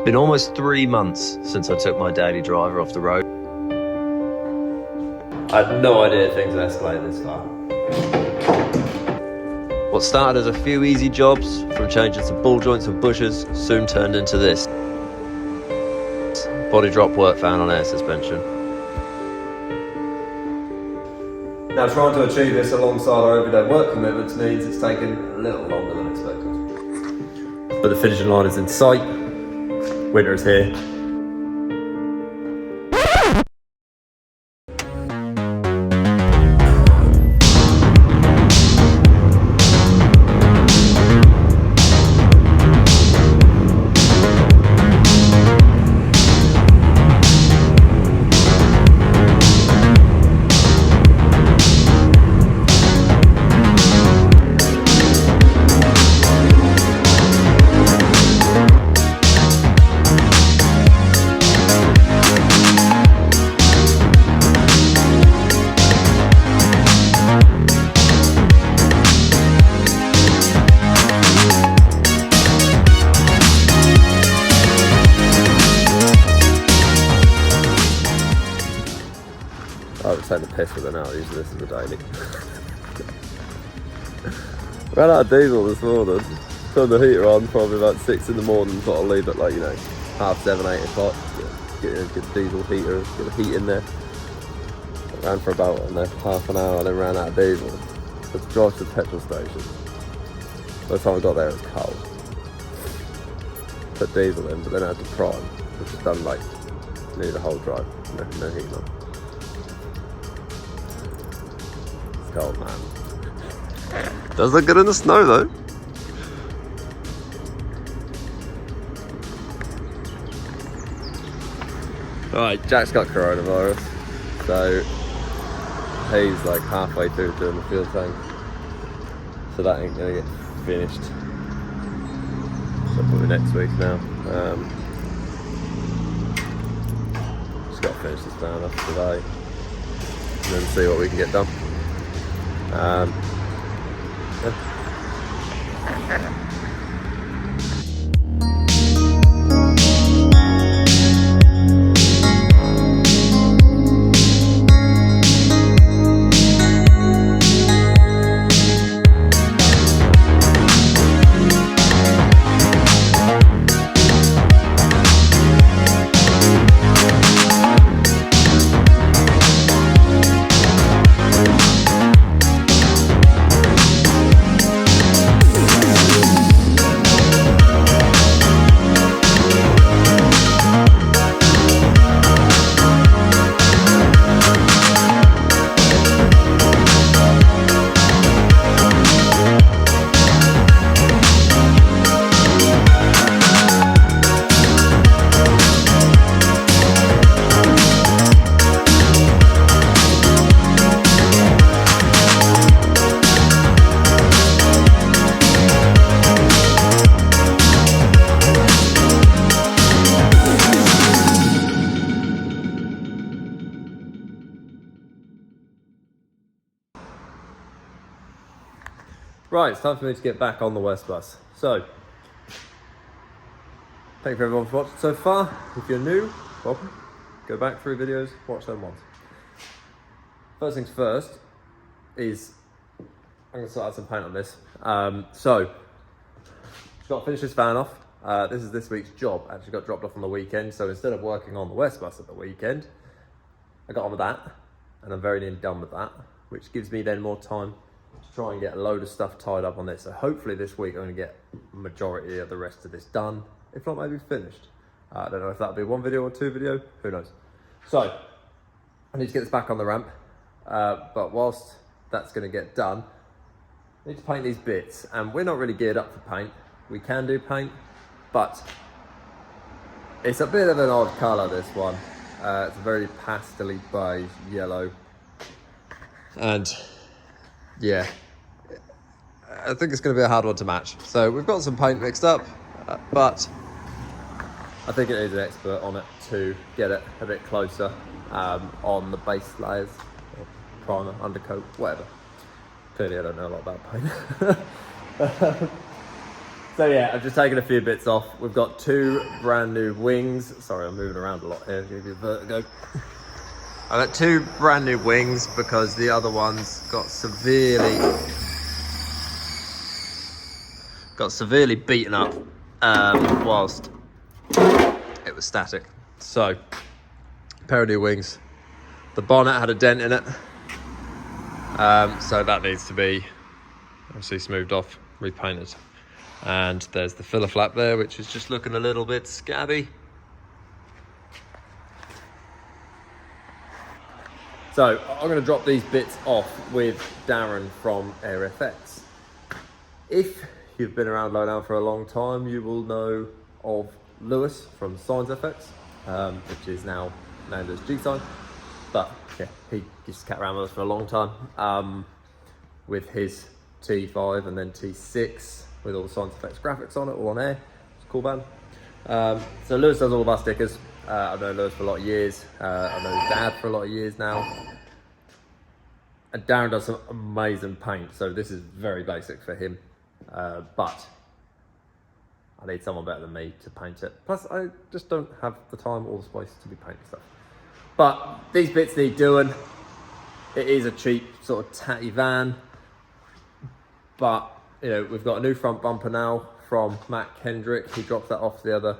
Been almost 3 months since I took my daily driver off the road. I had no idea things would escalate this far. What started as a few easy jobs, from changing some ball joints and bushers, soon turned into this. Body drop work van on air suspension. Now, trying to achieve this alongside our everyday work commitments means it's taken a little longer than expected. But the finishing line is in sight. Winter is here. I would take the piss with it now, using this as a daily. Ran out of diesel this morning, turned the heater on probably about 6 in the morning, thought I'll leave it like, 7:30, 8 o'clock, get a good diesel heater, get the heat in there. I ran for about half an hour and then ran out of diesel. So to drive to the petrol station. By the time I got there it was cold. Put diesel in, but then I had to prime, which has done nearly the whole drive, no heat on. Cold, man. Does look good in the snow though. Alright, Jack's got coronavirus, so he's halfway through doing the fuel tank, so that ain't gonna get finished. So probably next week now. Just gotta finish this van off today and then see what we can get done. Yeah. Right, it's time for me to get back on the WestBus. So, thank you for everyone for watching so far. If you're new, welcome. Go back through videos, watch them once. First things first is, I'm going to sort out some paint on this. So, just got to finish this van off. This is this week's job. Actually got dropped off on the weekend, so instead of working on the WestBus at the weekend, I got on with that, and I'm very nearly done with that, which gives me then more time to try and get a load of stuff tied up on this. So hopefully this week I'm going to get majority of the rest of this done, if not maybe finished. I don't know if that'll be one video or two video, who knows. So I need to get this back on the ramp, but whilst that's going to get done, I need to paint these bits, and we're not really geared up for paint. We can do paint, but it's a bit of an odd colour, this one. It's a very pastel-y beige yellow, and yeah, I think it's going to be a hard one to match. So we've got some paint mixed up, but I think it needs an expert on it to get it a bit closer on the base layers, or primer, undercoat, whatever. Clearly I don't know a lot about paint. So yeah, I've just taken a few bits off. We've got 2 brand new wings. Sorry, I'm moving around a lot here, give you a vertigo. I've got 2 brand new wings because the other ones got severely beaten up whilst it was static. So, pair of new wings. The bonnet had a dent in it, so that needs to be obviously smoothed off, repainted. And there's the filler flap there, which is just looking a little bit scabby. So I'm going to drop these bits off with Darren from AirFX. If you've been around Lowdown for a long time, you will know of Lewis from Signs FX, which is now named as G-Sign. But yeah, he used to cat around with us for a long time, with his T5 and then T6 with all the Signs FX graphics on it, all on air. It's a cool band. So Lewis does all of our stickers. I've known Lewis for a lot of years. I've known his dad for a lot of years now. And Darren does some amazing paint, so this is very basic for him. But I need someone better than me to paint it. Plus, I just don't have the time or the space to be painting stuff. But these bits need doing. It is a cheap sort of tatty van. But, you know, we've got a new front bumper now from Matt Kendrick. He dropped that off the other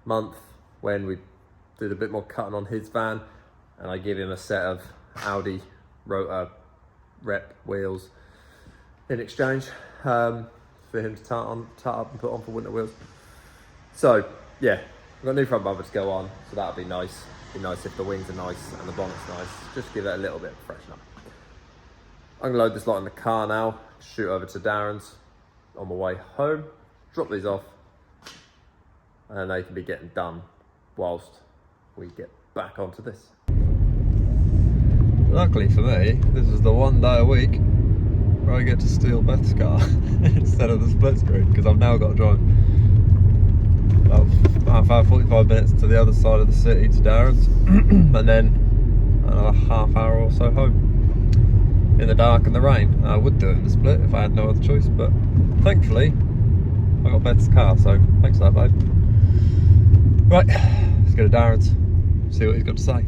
month when we did a bit more cutting on his van, and I give him a set of Audi rotor rep wheels in exchange for him to tart up and put on for winter wheels. So yeah, we've got a new front bumper to go on, so that'll be nice. Be nice if the wings are nice and the bonnet's nice. Just give it a little bit of freshen up. I'm gonna load this lot in the car now, shoot over to Darren's on my way home, drop these off, and they can be getting done whilst we get back onto this. Luckily for me, this is the one day a week where I get to steal Beth's car instead of the split screen, because I've now got to drive about half hour, 45 minutes to the other side of the city to Darren's, and then another half hour or so home in the dark and the rain. I would do it in the split if I had no other choice, but thankfully I got Beth's car, so thanks for that, babe. Right, let's go to Darren's, see what he's got to say.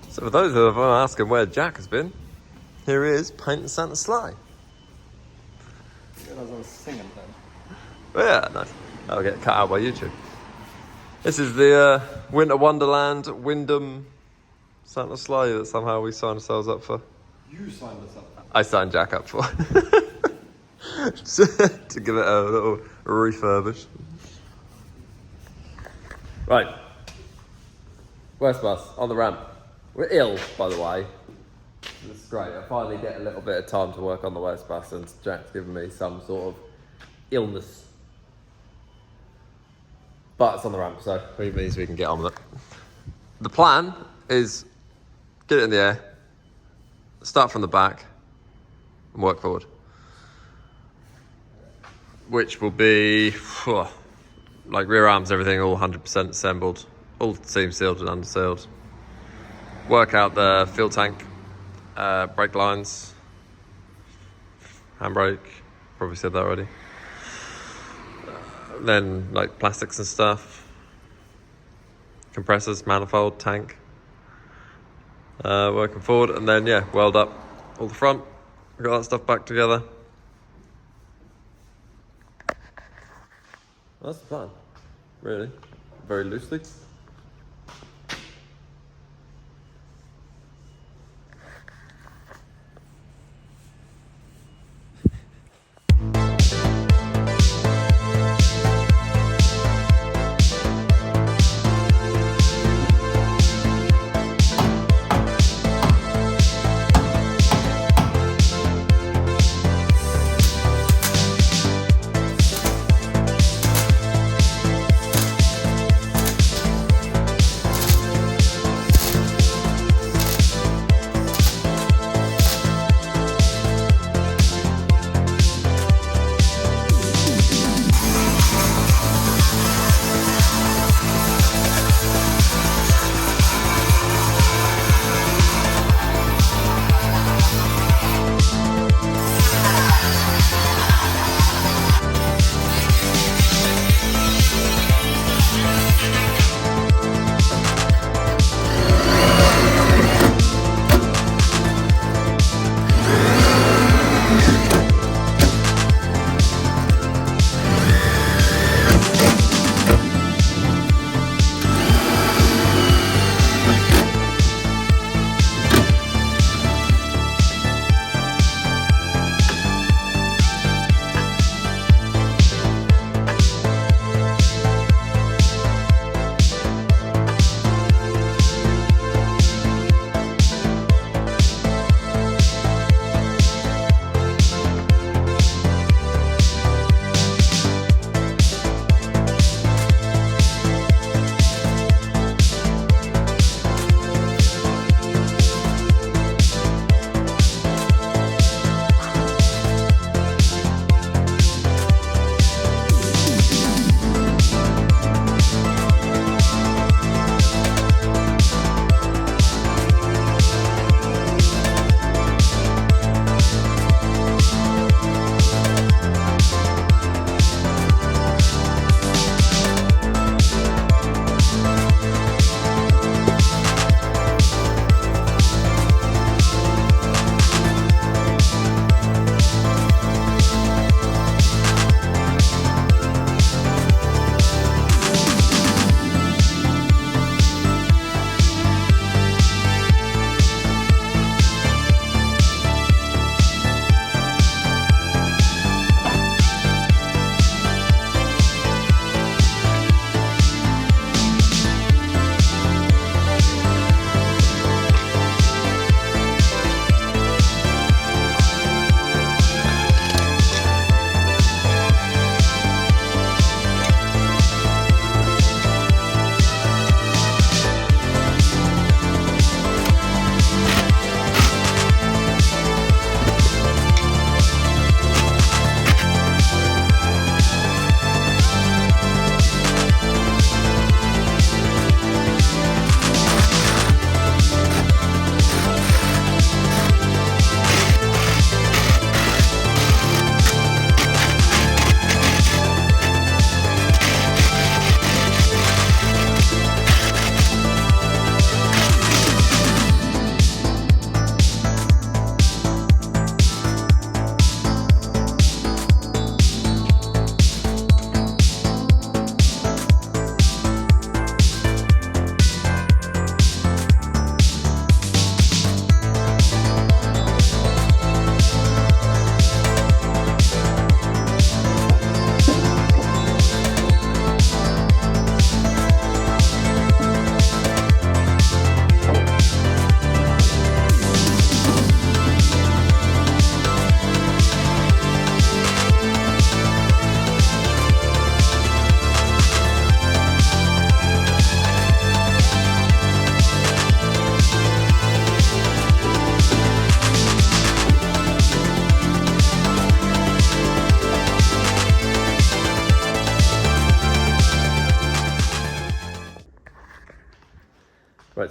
So for those of you asking where Jack has been, here he is painting Santa's sleigh. I was singing then. Oh yeah, nice. That'll get cut out by YouTube. This is the Winter Wonderland Wyndham Santa sleigh that somehow we signed ourselves up for. You signed us up. I signed Jack up for. To give it a little refurbish. Right. WestBus on the ramp. We're ill, by the way. It's great. I finally get a little bit of time to work on the WestBus, and Jack's given me some sort of illness. But it's on the ramp, so it means we can get on with it. The plan is get it in the air, start from the back, and work forward. Which will be, like rear arms, everything all 100% assembled, all seam sealed and undersealed. Work out the fuel tank, brake lines, handbrake, probably said that already. Then like plastics and stuff, compressors, manifold, tank, working forward, and then yeah, weld up all the front, got that stuff back together. That's the plan, really, very loosely.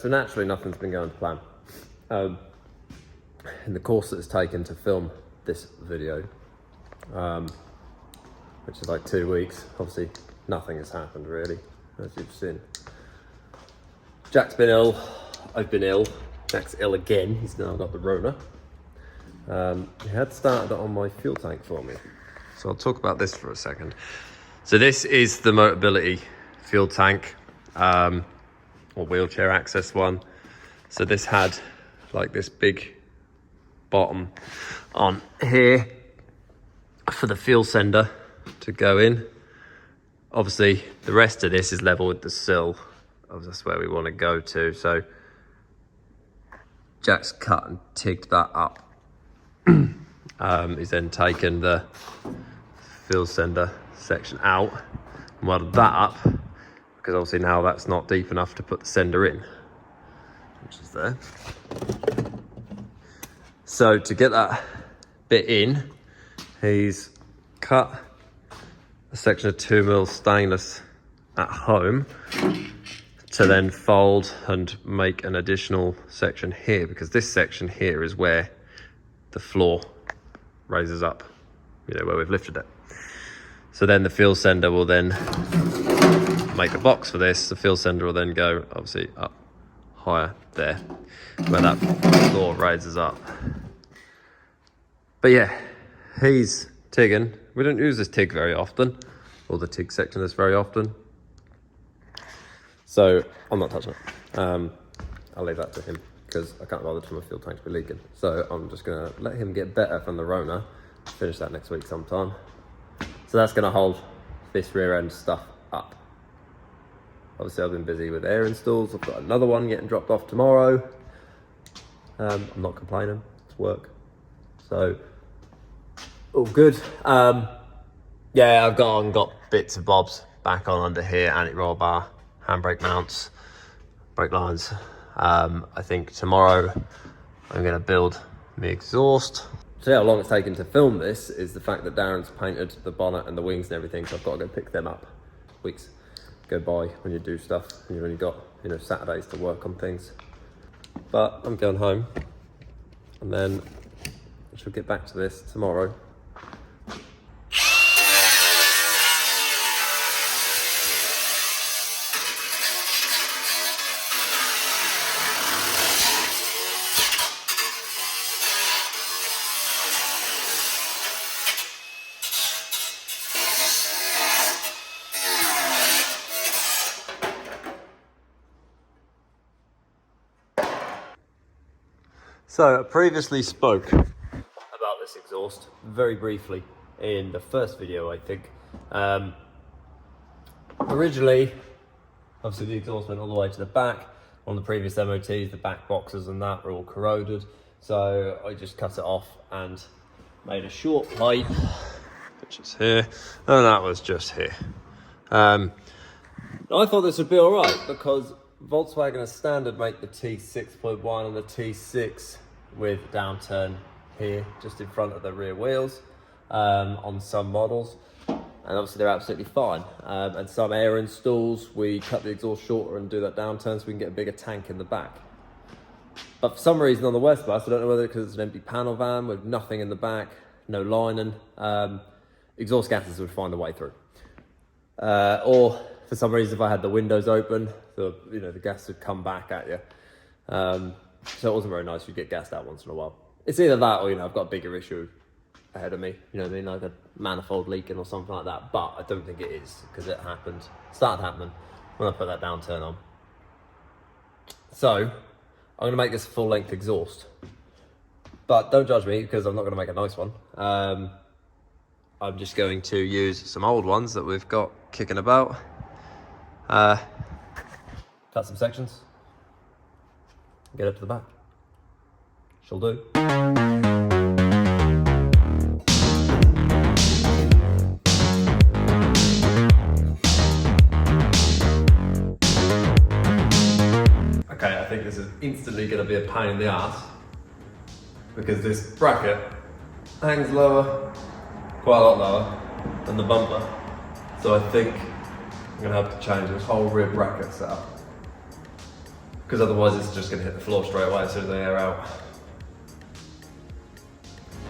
so naturally nothing's been going to plan. In the course that it's taken to film this video, which is like 2 weeks, obviously nothing has happened really, as you've seen. Jack's been ill, I've been ill, Jack's ill again, he's now got the Rona. He had started on my fuel tank for me. So I'll talk about this for a second. So this is the Motability fuel tank, or wheelchair access one. So this had like this big bottom on here for the fuel sender to go in. Obviously the rest of this is level with the sill. That's where we want to go to. So Jack's cut and tigged that up. He's then taken the fuel sender section out and welded that up, because obviously now that's not deep enough to put the sender in, which is there. So to get that bit in, he's cut a section of 2mm stainless at home to then fold and make an additional section here, because this section here is where the floor raises up, you know, where we've lifted it. So then the fuel sender will then make a box for this. The fuel sender will then go obviously up higher there, where that floor raises up. But yeah, he's tigging. We don't use this TIG very often, or the TIG section this very often. So I'm not touching it. I'll leave that to him, because I can't bother for my fuel tank to be leaking. So I'm just gonna let him get better from the Rona. Finish that next week sometime. So that's gonna hold this rear end stuff up. Obviously I've been busy with air installs. I've got another one getting dropped off tomorrow. I'm not complaining, it's work. So, all good. Yeah, I've got bits and bobs back on under here, anti-roll bar, handbrake mounts, brake lines. I think tomorrow I'm gonna build the exhaust. So how long it's taken to film this is the fact that Darren's painted the bonnet and the wings and everything, so I've got to go pick them up. Weeks go by when you do stuff, and you've only got, you know, Saturdays to work on things. But I'm going home, and then I shall get back to this tomorrow. So I previously spoke about this exhaust very briefly in the first video, I think. Originally, obviously the exhaust went all the way to the back. On the previous MOTs, the back boxes and that were all corroded. So I just cut it off and made a short pipe, which is here, and that was just here. I thought this would be all right, because Volkswagen as standard make the T6.1 and the T6 with downturn here, just in front of the rear wheels on some models. And obviously they're absolutely fine. And some air installs, we cut the exhaust shorter and do that downturn so we can get a bigger tank in the back. But for some reason on the WestBus, I don't know whether because it's an empty panel van with nothing in the back, no lining, exhaust gases would find a way through. Or for some reason, if I had the windows open, the gas would come back at you. So it wasn't very nice. You'd get gassed out once in a while. It's either that or, I've got a bigger issue ahead of me. You know what I mean? Like a manifold leaking or something like that. But I don't think it is, because it started happening when I put that downturn on. So I'm going to make this full length exhaust. But don't judge me, because I'm not going to make a nice one. I'm just going to use some old ones that we've got kicking about. Cut some sections, get up to the back. Shall do. Okay, I think this is instantly going to be a pain in the ass, because this bracket hangs lower, quite a lot lower than the bumper. So I think I'm going to have to change this whole rear bracket setup. because otherwise it's just going to hit the floor straight away as soon as they air out.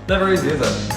Never easy, is it?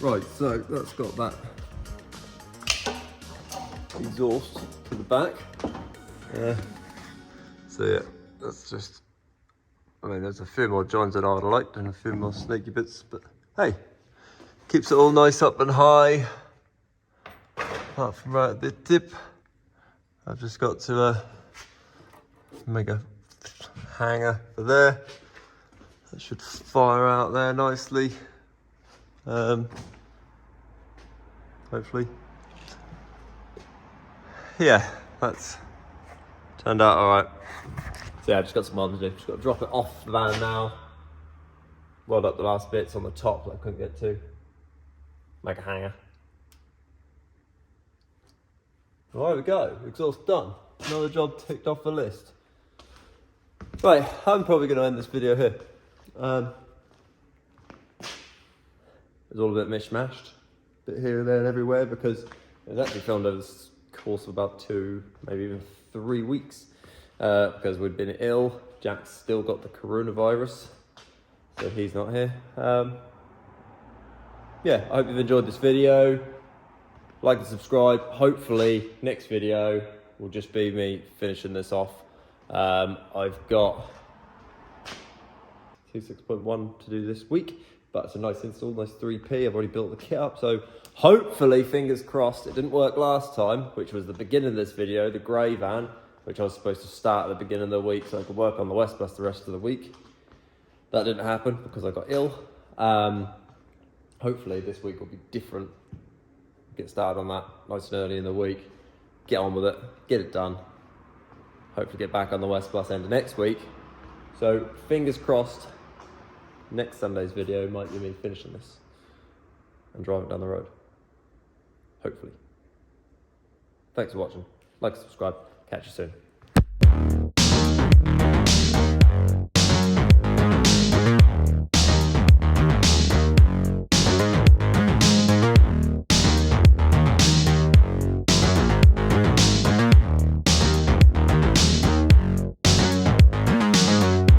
Right, so that's got that exhaust to the back. So yeah, that's just, I mean, there's a few more joins that I would have liked and a few more snaky bits, but hey, keeps it all nice up and high. Apart from right at the tip, I've just got to make a hanger for there. That should fire out there nicely. Hopefully. Yeah, that's turned out alright. So yeah, I've just got some more to do. Just got to drop it off the van now. Weld up the last bits on the top that I couldn't get to. Make a hanger. Well, there we go. Exhaust done. Another job ticked off the list. Right, I'm probably going to end this video here. It's all a bit mishmashed, a bit here and there and everywhere, because it was actually filmed over the course of about 2, maybe even 3 weeks, because we'd been ill. Jack's still got the coronavirus, so he's not here. Yeah, I hope you've enjoyed this video. Like and subscribe. Hopefully next video will just be me finishing this off. I've got 6.1 to do this week, but it's a nice install, nice 3P. I've already built the kit up, so hopefully, fingers crossed. It didn't work last time, which was the beginning of this video, the grey van, which I was supposed to start at the beginning of the week so I could work on the WestBus the rest of the week. That didn't happen because I got ill. Hopefully this week will be different. Get started on that nice and early in the week. Get on with it, get it done. Hopefully get back on the WestBus end of next week. So fingers crossed, next Sunday's video might be me finishing this and driving down the road. Hopefully. Thanks for watching. Like and subscribe. Catch you soon.